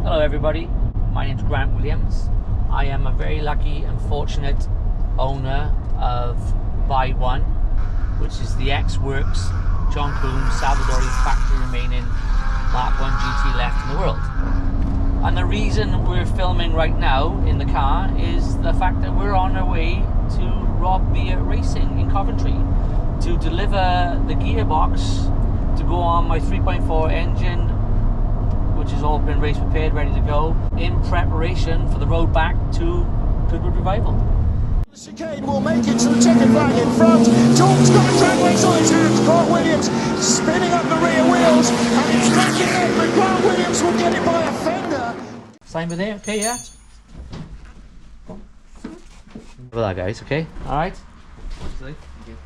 Hello everybody, my name's Grant Williams. I am a very lucky and fortunate owner of Buy One, which is the ex-works John Coombs Salvadorian factory remaining Mark 1 GT left in the world. And the reason we're filming right now in the car is the fact that we're on our way to Rob Beere Racing in Coventry to deliver the gearbox to go on my 3.4 engine, which has all been race prepared, ready to go, in preparation for the road back to Goodwood Revival. The chicane will make it to the checkered flag in front. Torque's got a drag race on his hands. Grant Williams spinning up the rear wheels, and it's back in there, but Grant Williams will get it by a fender. Sign with there, okay, yeah? For that, guys, okay? Alright? Thank you.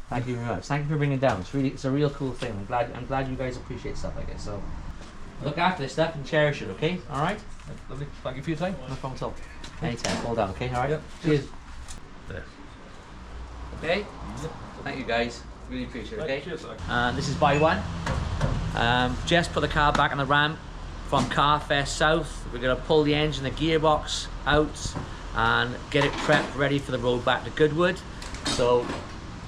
Thank you very much. Thank you for bringing it down. It's a real cool thing. I'm glad you guys appreciate stuff like this. So look after this stuff and cherish it, okay? All right? Lovely. Thank you for your time. No problem at all. Anytime. Hold down, okay? All right? Yep. Cheers. There. Okay? Yep. Thank you guys. Really appreciate it, okay? Cheers. This is Buy One. Just put the car back on the ramp from Carfest South. We're going to pull the engine, the gearbox out and get it prepped ready for the road back to Goodwood. So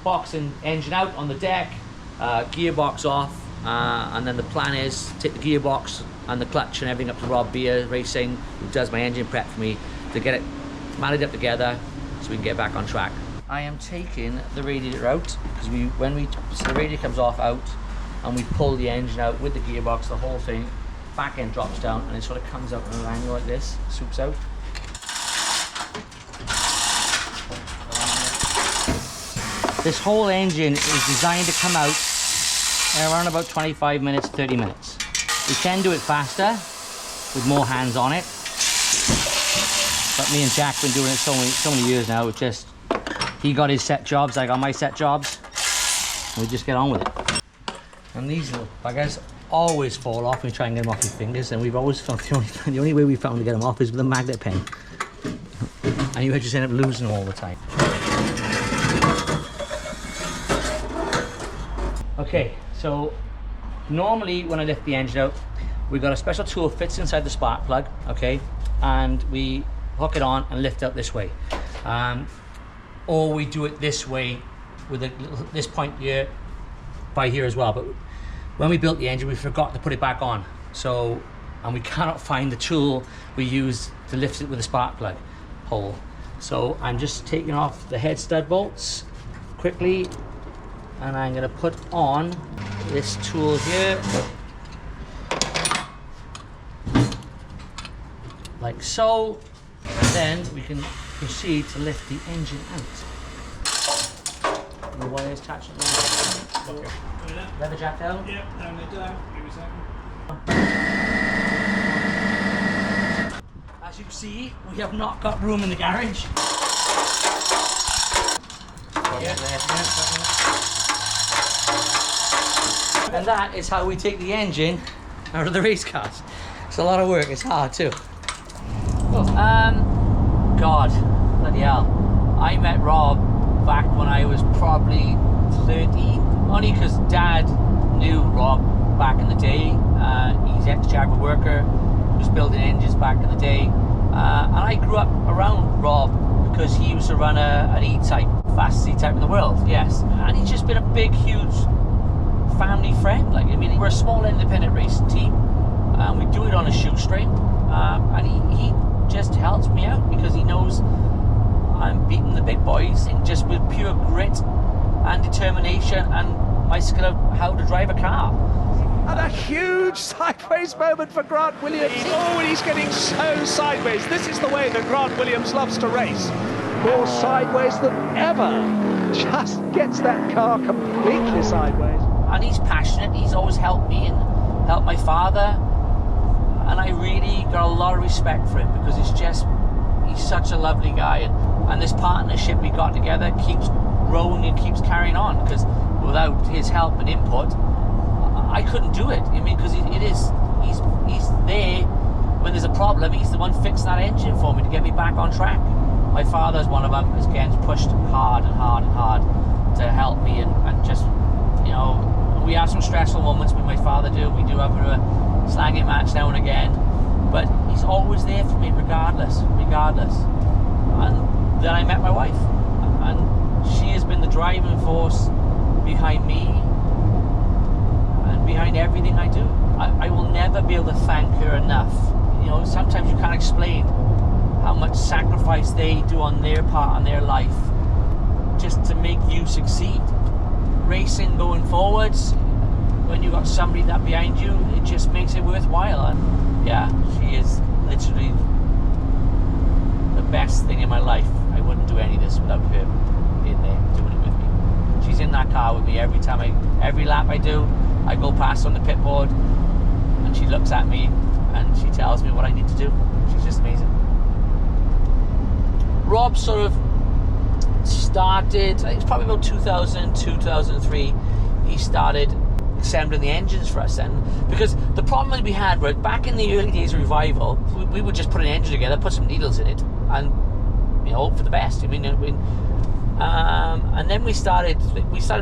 box and engine out on the deck, gearbox off, and then the plan is to take the gearbox and the clutch and everything up to Rob Beere Racing, who does my engine prep for me, to get it married up together so we can get back on track. I am taking the radiator out because so the radiator comes off out and we pull the engine out with the gearbox, the whole thing, back end drops down and it sort of comes out in an angle like this, swoops out. This whole engine is designed to come out in around about 25 minutes, 30 minutes. We can do it faster with more hands on it. But me and Jack have been doing it so many years now. It's just, he got his set jobs, I got my set jobs. And we just get on with it. And these little buggers always fall off when you try and get them off your fingers. And we've always found the only way we've found to get them off is with a magnet pen. And you just end up losing them all the time. Okay, so normally when I lift the engine out, we've got a special tool fits inside the spark plug, okay, and we hook it on and lift out this way, or we do it this way with this point here by here as well. But when we built the engine, we forgot to put it back on, so, and we cannot find the tool we use to lift it with the spark plug hole. So I'm just taking off the head stud bolts quickly, and I'm going to put on this tool here, like so, and then we can proceed to lift the engine out. The wires attached to the engine. Leather jack down? Yep, down there, down. Give me a second. As you can see, we have not got room in the garage. And that is how we take the engine out of the race cars. It's a lot of work, it's hard too. God, bloody hell. I met Rob back when I was probably 13, only because Dad knew Rob back in the day. He's ex-Jaguar worker, was building engines back in the day. And I grew up around Rob because he used to run an E-type, fastest E-type in the world, yes. And he's just been a big, huge family friend. Like, I mean, we're a small independent racing team. We do it on a shoestring, and he just helps me out because he knows I'm beating the big boys and just with pure grit and determination and my skill of how to drive a car. And a huge sideways moment for Grant Williams. Oh, and he's getting so sideways. This is the way that Grant Williams loves to race. More sideways than ever. Just gets that car completely sideways. And he's passionate. He's always helped me and helped my father. And I really got a lot of respect for him because he's such a lovely guy. And this partnership we got together keeps growing and keeps carrying on, because without his help and input, I couldn't do it. I mean, because he's there when there's a problem. He's the one fixing that engine for me to get me back on track. My father's one of them. Again, pushed hard and hard and hard to help me and just, you know, we have some stressful moments with my father. We do have banging match now and again, but he's always there for me regardless. And then I met my wife, and she has been the driving force behind me and behind everything I do. I will never be able to thank her enough. You know, sometimes you can't explain how much sacrifice they do on their part, on their life, just to make you succeed. Racing going forwards, when you've got somebody that behind you, it just makes it worthwhile. And yeah, she is literally the best thing in my life. I wouldn't do any of this without her in there doing it with me. She's in that car with me every lap I do. I go past on the pit board and she looks at me and she tells me what I need to do. She's just amazing. Rob sort of started, it's probably about 2002, 2003, he started assembling the engines for us then, because the problem that we had was back in the early days of Revival, we would just put an engine together, put some needles in it, and you know, hope for the best. And then we started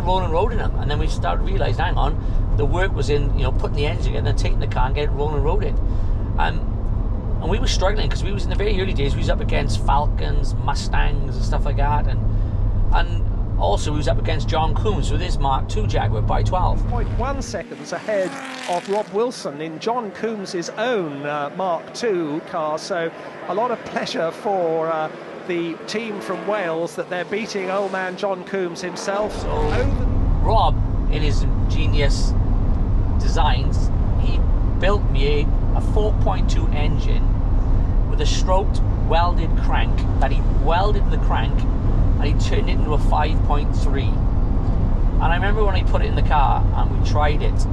rolling and roading them, and then we started realizing, hang on, the work was in, you know, putting the engine together and taking the car and getting rolling and roaded. And we were struggling because we was in the very early days, we was up against Falcons, Mustangs and stuff like that, and also we was up against John Coombs with his Mark II Jaguar by 12. 0.1 seconds ahead of Rob Wilson in John Coombs' own Mark II car, so a lot of pleasure for the team from Wales that they're beating old man John Coombs himself. So Rob, in his ingenious designs, he built me a 4.2 engine with a stroked welded crank that he welded the crank and he turned it into a 5.3. And I remember when I put it in the car and we tried it,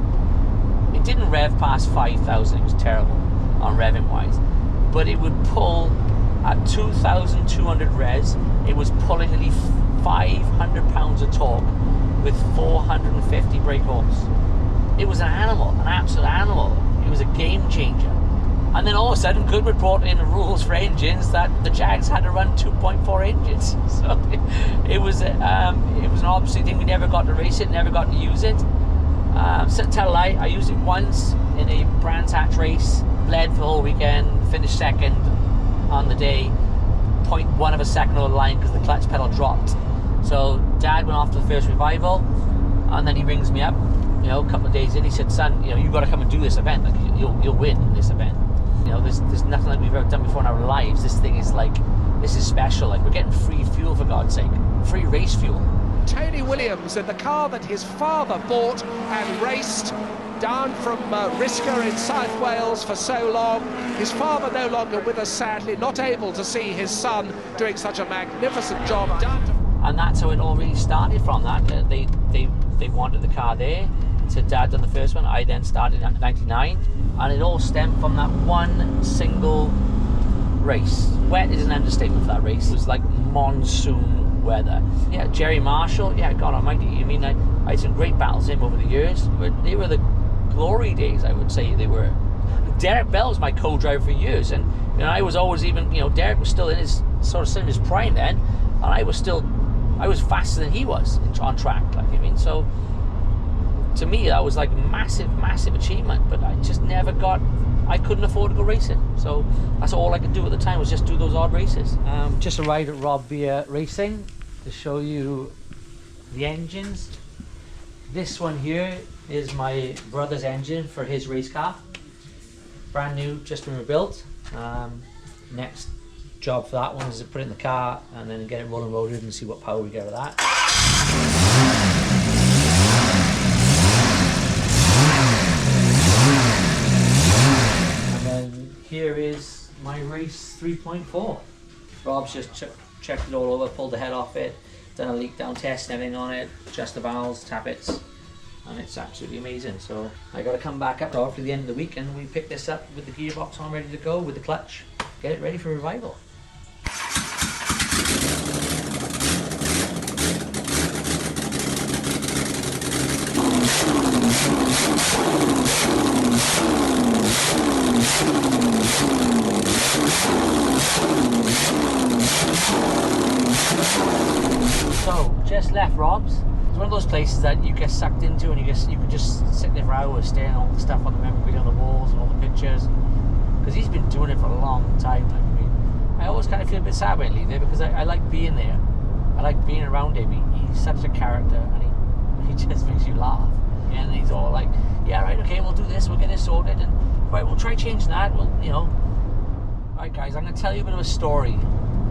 it didn't rev past 5,000. It was terrible on revving wise, but it would pull at 2,200 revs. It was pulling nearly 500 pounds of torque with 450 brake horse. It was an animal, an absolute animal. It was a game changer. And then all of a sudden, Goodwood brought in the rules for engines that the Jags had to run 2.4 engines. So it was an obviously thing. We never got to race it, never got to use it. So tell a lie, I used it once in a Brands Hatch race, led for the whole weekend, finished second on the day, 0.1 of a second over the line because the clutch pedal dropped. So Dad went off to the first Revival, and then he rings me up, you know, a couple of days in. He said, "Son, you know, you've got to come and do this event. Like, you'll win in this event. You know, there's nothing like we've ever done before in our lives. This thing is like, this is special. Like, we're getting free fuel, for God's sake, free race fuel." Tony Williams in the car that his father bought and raced down from Risca in South Wales for so long. His father no longer with us, sadly, not able to see his son doing such a magnificent job. And that's how it all really started from that. They wanted the car there. So Dad done the first one. I then started in 99, and it all stemmed from that one single race. Wet is an understatement for that race. It was like monsoon weather. Yeah, Jerry Marshall, yeah, God almighty. I mean, I had some great battles with him over the years, but they were the glory days, I would say they were. Derek Bell was my co-driver for years, and you know, I was always even, you know, Derek was still in his still in his prime then, and I was faster than he was on track, like, I mean, so to me that was like massive achievement, but I just never I couldn't afford to go racing, so that's all I could do at the time, was just do those odd races. Just arrived at Rob Beere Racing to show you the engines. This one here is my brother's engine for his race car, brand new, just been rebuilt. Next job for that one is to put it in the car and then get it rolling loaded and see what power we get out of that. And then here is my race 3.4. Rob's just checked it all over, pulled the head off it, done a leak down test and everything on it, adjust the valves, tappets, and it's absolutely amazing. So I got to come back up after the end of the week and we pick this up with the gearbox on ready to go, with the clutch, get it ready for Revival. So, just left Rob's. It's one of those places that you get sucked into and you could just sit there for hours staring at all the stuff on the memorabilia on the walls and all the pictures pictures, because he's been doing it for a long time. Like, I mean, I always kind of feel a bit sad when I leave there, because I like being there. I like being around him. He's such a character, and he just makes you laugh. And he's all like, yeah, right, okay, we'll do this, we'll get this sorted, and right, we'll try changing that. Well, you know. Right, guys, I'm going to tell you a bit of a story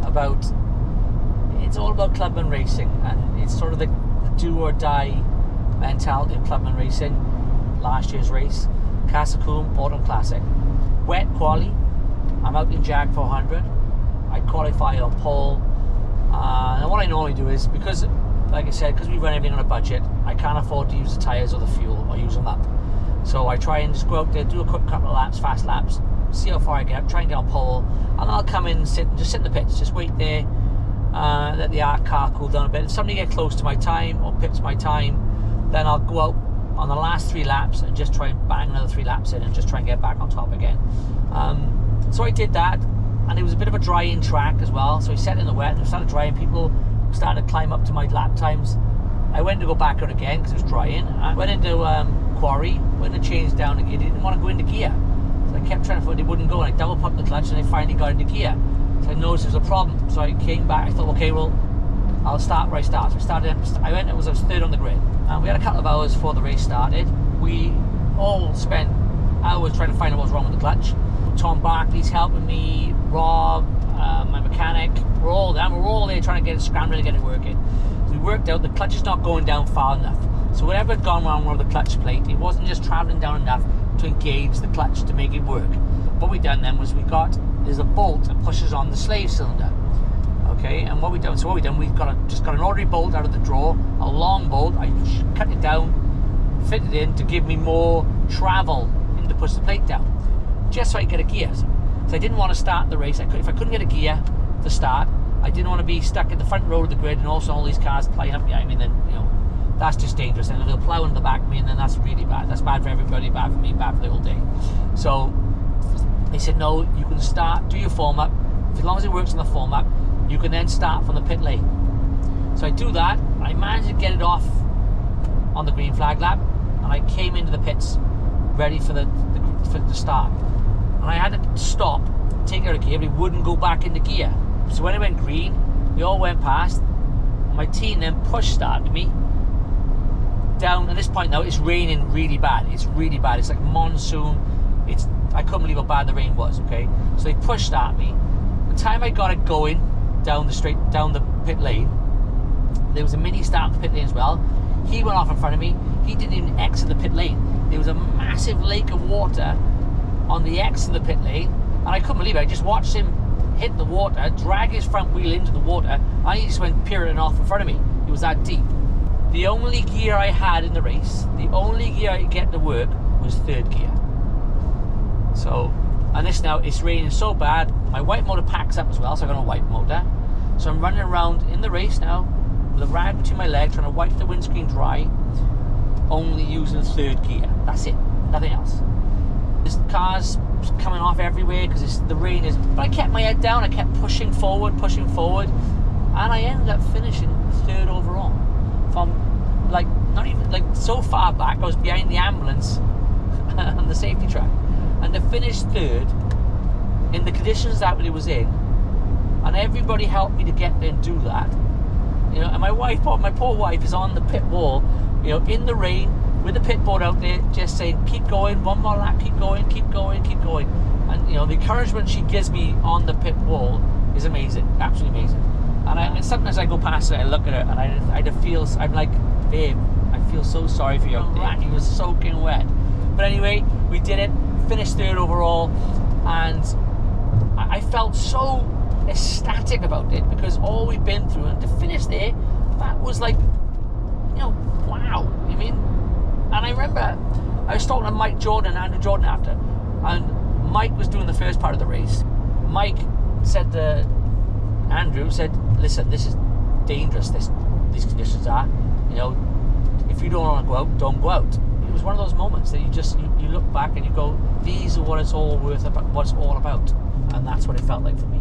about. It's all about clubman racing, and it's sort of the do or die mentality of clubman racing. Last year's race, Castlecombe Autumn Classic, wet quali. I'm out in Jag 400. I qualify on pole, and what I normally do is, because, like I said, because we run everything on a budget, I can't afford to use the tyres or the fuel or use them up. So I try and just go out there, do a quick couple of laps, fast laps, see how far I get, try and get on pole, and I'll come in and sit in the pits, just wait there, let the car cool down a bit. If somebody get close to my time or pips my time, then I'll go out on the last 3 laps and just try and bang another 3 laps in and just try and get back on top again. So I did that, and it was a bit of a drying track as well, so I set in the wet and it started drying. People started to climb up to my lap times. I went to go back out again because it was drying. I went into quarry, went to change down again. Didn't want to go into gear, so I kept trying to find it wouldn't go, and I double pumped the clutch, and I finally got into gear. So I noticed there was a problem, so I came back. I thought, okay, well, I'll start where I start. So I was third on the grid, and we had a couple of hours before the race started. We all spent hours trying to find out what was wrong with the clutch. Tom Barkley's helping me, Rob, my mechanic, we're all there trying to get it scrambling to get it working. We worked out the clutch is not going down far enough. So whatever had gone wrong with the clutch plate, it wasn't just travelling down enough to engage the clutch to make it work. What we done then was there's a bolt that pushes on the slave cylinder. Okay, and what we done, we've just got an ordinary bolt out of the drawer, a long bolt. I cut it down, fit it in to give me more travel to push the plate down, just so I could get a gear. So I didn't want to start the race. If I couldn't get a gear to start, I didn't want to be stuck in the front row of the grid and also all these cars plying up behind me. And then, you know, that's just dangerous. And they'll plow into the back of me, and then that's really bad. That's bad for everybody, bad for me, bad for the whole day. So they said, no, you can start, do your form up. As long as it works on the form up, you can then start from the pit lane. So I do that. I managed to get it off on the green flag lap, and I came into the pits ready for the start. And I had to stop, take out of gear, but it wouldn't go back into gear. So when it went green, we all went past. My team then push started me down. At this point now, it's raining really bad. It's really bad. It's like monsoon. I couldn't believe how bad the rain was. Okay, so they push start me. The time I got it going down the pit lane, there was a mini start in the pit lane as well. He went off in front of me. He didn't even exit the pit lane. There was a massive lake of water on the exit of the pit lane, and I couldn't believe it. I just watched him hit the water, drag his front wheel into the water, and he just went pirouetting off in front of me. It was that deep. The only gear I had in the race, the only gear I could get to work was third gear. So, and this now, it's raining so bad, my white motor packs up as well, so I got a white motor. So I'm running around in the race now with a rag between my legs, trying to wipe the windscreen dry, only using third gear. That's it, nothing else. There's cars coming off everywhere because the rain is, but I kept my head down, I kept pushing forward, and I ended up finishing third overall. From like, not even, like so far back, I was behind the ambulance on the safety track. And to finish third in the conditions that it was in, and everybody helped me to get there and do that, you know. And my poor wife is on the pit wall, you know, in the rain with the pit board out there, just saying, keep going, one more lap, keep going, keep going, keep going. And you know, the encouragement she gives me on the pit wall is amazing, absolutely amazing. And sometimes I go past it, I look at it, and I'm like, babe, I feel so sorry for you out there. He was soaking wet. But anyway, we did it, finished third overall, and I felt so ecstatic about it because all we've been through, and to finish there, that was like, you know, wow. I mean, and I remember I was talking to Mike Jordan and Andrew Jordan after, and Mike was doing the first part of the race. Mike said to Andrew, listen, this is dangerous, these conditions are, you know, if you don't want to go out, don't go out. It was one of those moments that you look back and you go, these are what it's all worth, what it's all about. And that's what it felt like for me.